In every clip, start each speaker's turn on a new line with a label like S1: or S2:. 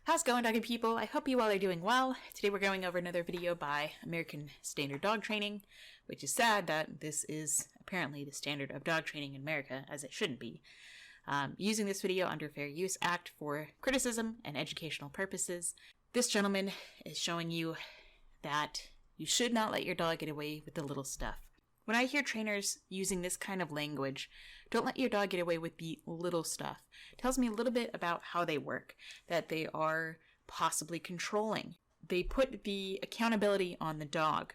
S1: How's it going, doggy people? I hope you all are doing well. Today we're going over another video by American Standard Dog Training, which is sad that this is apparently the standard of dog training in America, as it shouldn't be. Using this video under Fair Use Act for criticism and educational purposes. This gentleman is showing you that you should not let your dog get away with the little stuff. When I hear trainers using this kind of language, don't let your dog get away with the little stuff, it tells me a little bit about how they work, that they are possibly controlling. They put the accountability on the dog.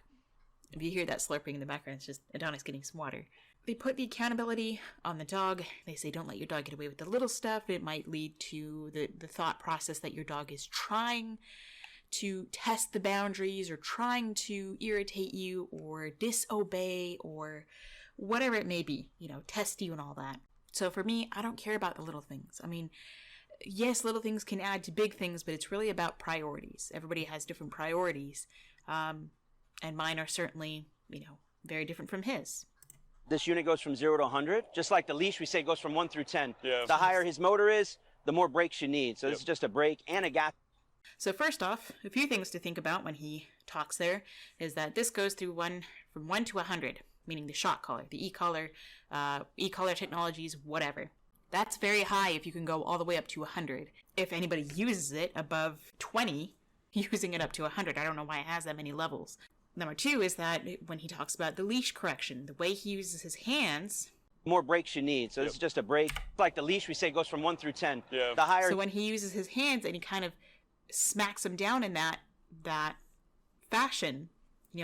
S1: If you hear that slurping in the background, it's just Adonis getting some water. They put the accountability on the dog. They say don't let your dog get away with the little stuff. It might lead to the thought process that your dog is trying to test the boundaries or trying to irritate you or disobey or whatever it may be, test you and all that. So for me, I don't care about the little things. I mean, yes, little things can add to big things, but it's really about priorities. Everybody has different priorities, and mine are certainly, very different from his.
S2: This unit goes from 0 to 100, just like the leash we say goes from 1 through 10.
S3: Yeah.
S2: The higher his motor is, the more brakes you need. So this is just a brake and a gas.
S1: So first off, a few things to think about when he talks there is that this goes through from 1 to 100, meaning the shock collar, the e-collar, e-collar technologies, whatever. That's very high if you can go all the way up to 100. If anybody uses it above 20, using it up to 100, I don't know why it has that many levels. Number two is that when he talks about the leash correction, the way he uses his hands,
S2: More brakes you need. So this is just a brake. Like the leash we say goes from 1 through 10.
S3: Yeah.
S2: The higher.
S1: so when he uses his hands and he kind of smacks them down in that fashion,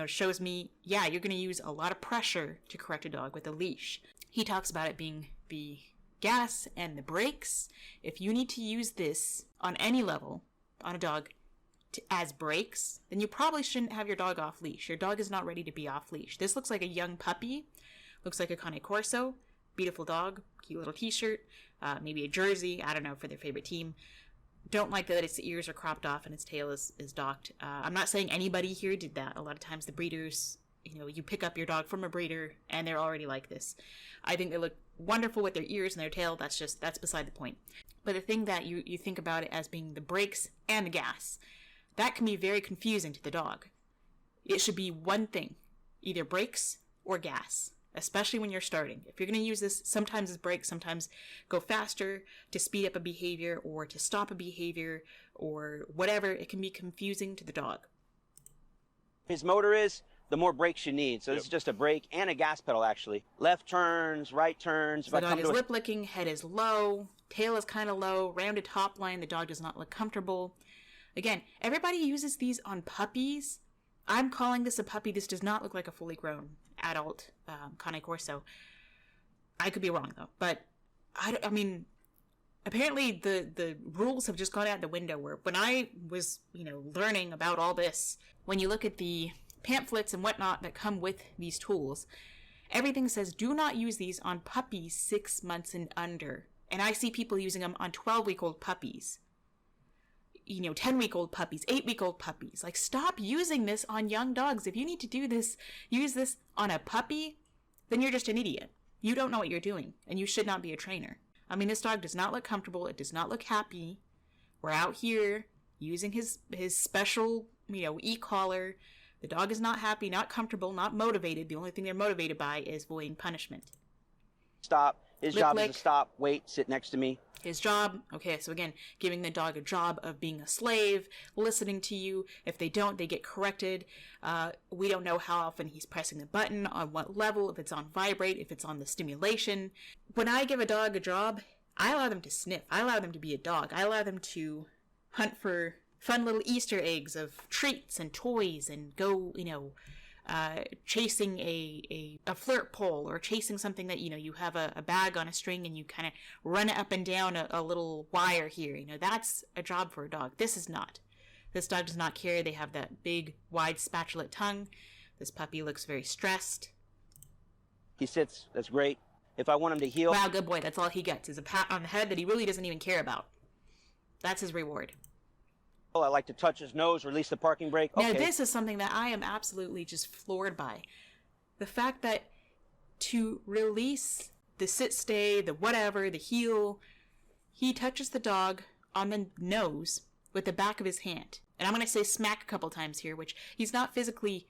S1: shows me, yeah, you're going to use a lot of pressure to correct a dog with a leash. He talks about it being the gas and the brakes. If you need to use this on any level on a dog as brakes, then you probably shouldn't have your dog off leash. Your dog is not ready to be off leash. This looks like a young puppy. Looks like a Corso. Beautiful dog. Cute little t-shirt. Maybe a jersey. I don't know, for their favorite team. Don't like that its ears are cropped off and its tail is docked. I'm not saying anybody here did that. A lot of times the breeders, you pick up your dog from a breeder and they're already like this. I think they look wonderful with their ears and their tail. That's beside the point. But the thing that you think about it as being the brakes and the gas, that can be very confusing to the dog. It should be one thing, either brakes or gas. Especially when you're starting. If you're going to use this, sometimes it's brakes, sometimes go faster to speed up a behavior or to stop a behavior or whatever. It can be confusing to the dog.
S2: His motor is, the more brakes you need. So this is just a brake and a gas pedal, actually. Left turns, right turns.
S1: So the dog is lip licking, head is low, tail is kind of low, rounded top line. The dog does not look comfortable. Again, everybody uses these on puppies. I'm calling this a puppy. This does not look like a fully grown adult Corso. I could be wrong though, but I mean, apparently the rules have just gone out the window. Where when I was learning about all this, when you look at the pamphlets and whatnot that come with these tools, everything says do not use these on puppies 6 months and under, and I see people using them on 12-week-old puppies. 10-week-old puppies, 8-week-old puppies. Like, stop using this on young dogs. If you need to do this, use this on a puppy, then you're just an idiot. You don't know what you're doing, and you should not be a trainer. I mean, this dog does not look comfortable. It does not look happy. We're out here using his special, e-collar. The dog is not happy, not comfortable, not motivated. The only thing they're motivated by is avoiding punishment.
S2: Stop. His job
S1: lick.
S2: is to stop, wait, sit next to me.
S1: His job, okay, so again, giving the dog a job of being a slave, listening to you. If they don't, they get corrected. We don't know how often he's pressing the button, on what level, if it's on vibrate, if it's on the stimulation. When I give a dog a job, I allow them to sniff. I allow them to be a dog. I allow them to hunt for fun little Easter eggs of treats and toys and go, chasing a flirt pole or chasing something that, you have a bag on a string and you kind of run it up and down a little wire here. That's a job for a dog. This is not. This dog does not care. They have that big, wide spatulate tongue. This puppy looks very stressed.
S2: He sits. That's great. If I want him to heel.
S1: Wow, good boy. That's all he gets is a pat on the head that he really doesn't even care about. That's his reward.
S2: I like to touch his nose, release the parking brake. Okay.
S1: Now, this is something that I am absolutely just floored by. The fact that to release the sit, stay, the whatever, the heel, he touches the dog on the nose with the back of his hand. And I'm going to say smack a couple times here, which he's not physically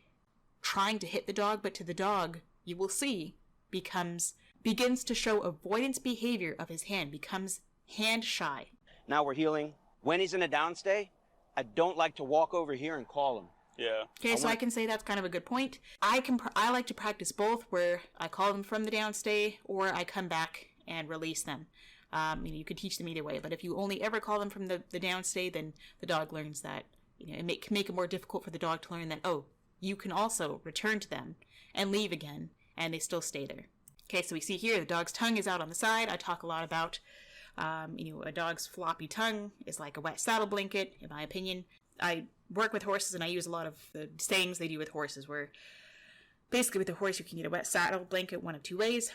S1: trying to hit the dog, but to the dog, you will see, begins to show avoidance behavior of his hand, becomes hand shy.
S2: Now we're healing. When he's in a downstay, I don't like to walk over here and call him.
S3: Yeah.
S1: Okay, so I can say that's kind of a good point. I like to practice both, where I call them from the downstay or I come back and release them. You could teach them either way, but if you only ever call them from the downstay, then the dog learns that. It can make it more difficult for the dog to learn that, oh, you can also return to them and leave again, and they still stay there. Okay, so we see here the dog's tongue is out on the side. I talk a lot about, a dog's floppy tongue is like a wet saddle blanket, in my opinion. I work with horses, and I use a lot of the sayings they do with horses, where basically with a horse you can get a wet saddle blanket one of two ways.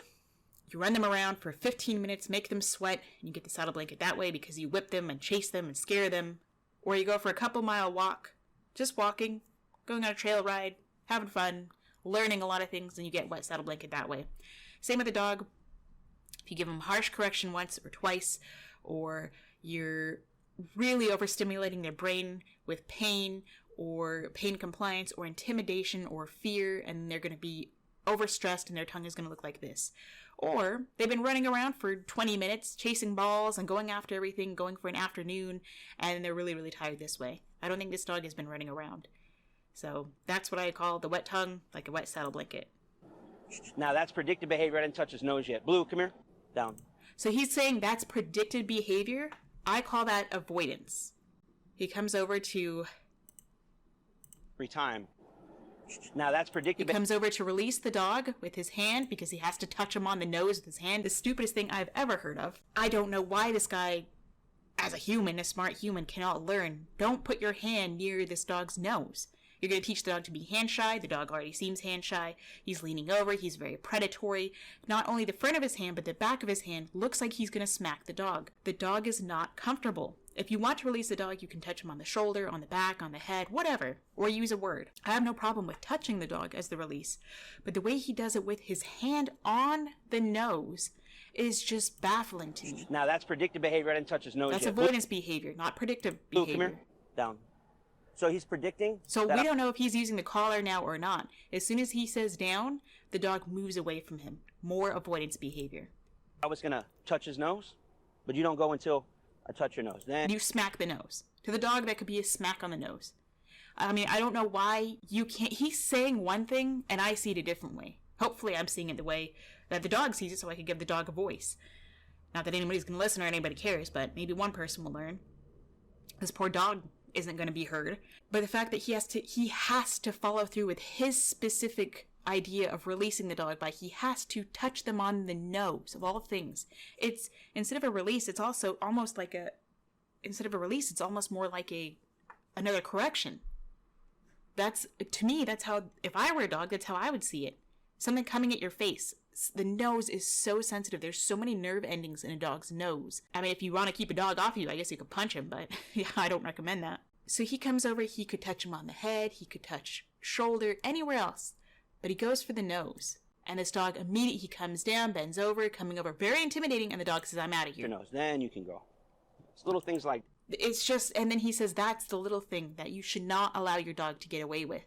S1: You run them around for 15 minutes, make them sweat, and you get the saddle blanket that way because you whip them and chase them and scare them. Or you go for a couple-mile walk, just walking, going on a trail ride, having fun, learning a lot of things, and you get wet saddle blanket that way. Same with the dog. If you give them harsh correction once or twice, or you're really overstimulating their brain with pain or pain compliance or intimidation or fear, and they're going to be overstressed and their tongue is going to look like this. Or they've been running around for 20 minutes, chasing balls and going after everything, going for an afternoon, and they're really, really tired this way. I don't think this dog has been running around. So that's what I call the wet tongue, like a wet saddle blanket.
S2: Now that's predicted behavior. I didn't touch his nose yet. Blue, come here. Down.
S1: So he's saying that's predicted behavior. I call that avoidance. He comes over to...
S2: Every time. Now that's predicted.
S1: He comes over to release the dog with his hand because he has to touch him on the nose with his hand. The stupidest thing I've ever heard of. I don't know why this guy, as a human, a smart human, cannot learn. Don't put your hand near this dog's nose. You're going to teach the dog to be hand shy. The dog already seems hand shy. He's leaning over. He's very predatory. Not only the front of his hand, but the back of his hand looks like he's going to smack the dog. The dog is not comfortable. If you want to release the dog, you can touch him on the shoulder, on the back, on the head, whatever, or use a word. I have no problem with touching the dog as the release, but the way he does it with his hand on the nose is just baffling to me.
S2: Now that's predictive behavior. I didn't touch his nose
S1: That's
S2: yet.
S1: avoidance behavior, not predictive
S2: Blue,
S1: behavior.
S2: come here. Down. So he's predicting.
S1: So we don't know if he's using the collar now or not. As soon as he says down, the dog moves away from him. More avoidance behavior.
S2: I was gonna touch his nose, but you don't go until I touch your nose. Then
S1: you smack the nose. To the dog, that could be a smack on the nose. I mean, I don't know why you can't... He's saying one thing, and I see it a different way. Hopefully I'm seeing it the way that the dog sees it, so I could give the dog a voice. Not that anybody's going to listen or anybody cares, but maybe one person will learn. This poor dog isn't going to be heard. But the fact that he has to follow through with his specific idea of releasing the dog by he has to touch them on the nose, of all things. It's, instead of a release, it's also almost like instead of a release, it's almost more like another correction. That's, to me, that's how, if I were a dog, that's how I would see it. Something coming at your face. The nose is so sensitive. There's so many nerve endings in a dog's nose. I mean, if you want to keep a dog off you, I guess you could punch him, but yeah, I don't recommend that. So he comes over, he could touch him on the head, he could touch shoulder, anywhere else. But he goes for the nose. And this dog immediately, he comes down, bends over, coming over, very intimidating, and the dog says, I'm out of here.
S2: your nose. Then you can go. It's little things like...
S1: It's just, and then he says, that's the little thing that you should not allow your dog to get away with.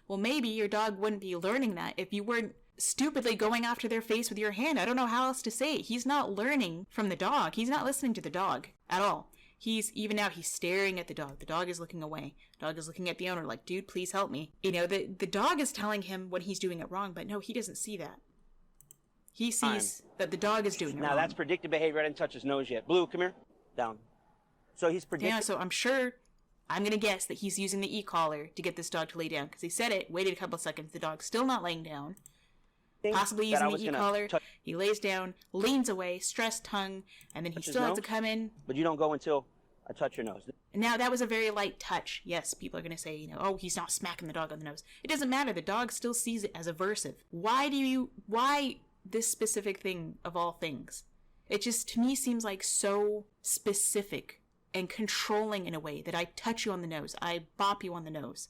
S1: Well, maybe your dog wouldn't be learning that if you weren't stupidly going after their face with your hand. I don't know how else to say it. He's not learning from the dog. He's not listening to the dog at all. Even now, he's staring at the dog. The dog is looking away. The dog is looking at the owner like, dude, please help me. You know, the dog is telling him when he's doing it wrong, but no, he doesn't see that. He sees that the dog is doing it wrong.
S2: Now, that's predictive behavior. I didn't touch his nose yet. Blue, come here. Down. So he's predicting...
S1: Yeah, so I'm going to guess that he's using the e-collar to get this dog to lay down. Because he said it, waited a couple of seconds, the dog's still not laying down. Possibly using the e-collar. He lays down, leans away, stressed tongue, and then he still has to come in.
S2: But you don't go until I touch your nose.
S1: Now, that was a very light touch. Yes, people are going to say, you know, oh, he's not smacking the dog on the nose. It doesn't matter. The dog still sees it as aversive. Why this specific thing of all things? It just, to me, seems like so specific and controlling in a way that I touch you on the nose. I bop you on the nose.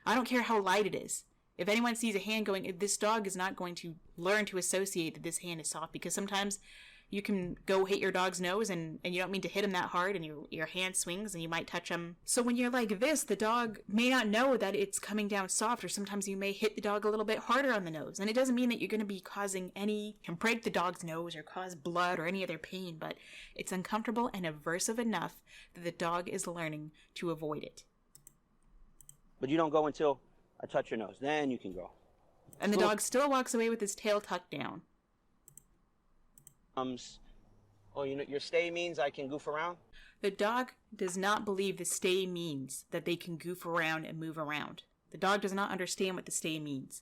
S1: I don't care how light it is. If anyone sees a hand going, this dog is not going to learn to associate that this hand is soft, because sometimes You can go hit your dog's nose and you don't mean to hit him that hard, and your hand swings and you might touch him. So when you're like this, the dog may not know that it's coming down soft, or sometimes you may hit the dog a little bit harder on the nose. And it doesn't mean that you're going to be can break the dog's nose or cause blood or any other pain, but it's uncomfortable and aversive enough that the dog is learning to avoid it.
S2: But you don't go until I touch your nose. Then you can go.
S1: And the dog still walks away with his tail tucked down.
S2: Oh, your stay means I can goof around?
S1: The dog does not believe the stay means that they can goof around and move around. The dog does not understand what the stay means.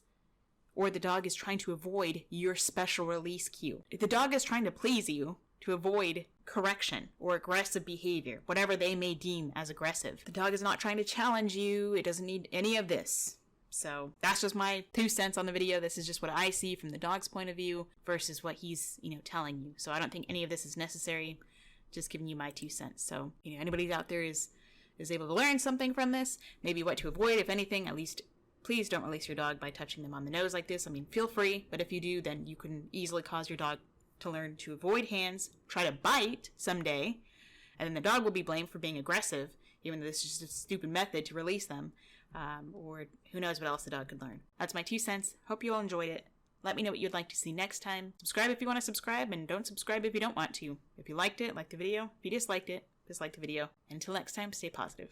S1: Or the dog is trying to avoid your special release cue. If the dog is trying to please you, to avoid correction or aggressive behavior, whatever they may deem as aggressive, the dog is not trying to challenge you. It doesn't need any of this. So that's just my 2 cents on the video. This is just what I see from the dog's point of view versus what he's, telling you. So I don't think any of this is necessary. Just giving you my 2 cents. So, anybody out there is able to learn something from this, maybe what to avoid, if anything. At least please don't release your dog by touching them on the nose like this. I mean, feel free, but if you do, then you can easily cause your dog to learn to avoid hands, try to bite someday, and then the dog will be blamed for being aggressive, even though this is just a stupid method to release them. Or who knows what else the dog could learn. That's my 2 cents. Hope you all enjoyed it. Let me know what you'd like to see next time. Subscribe if you want to subscribe, and don't subscribe if you don't want to. If you liked it, like the video. If you disliked it, dislike the video. And until next time, stay positive.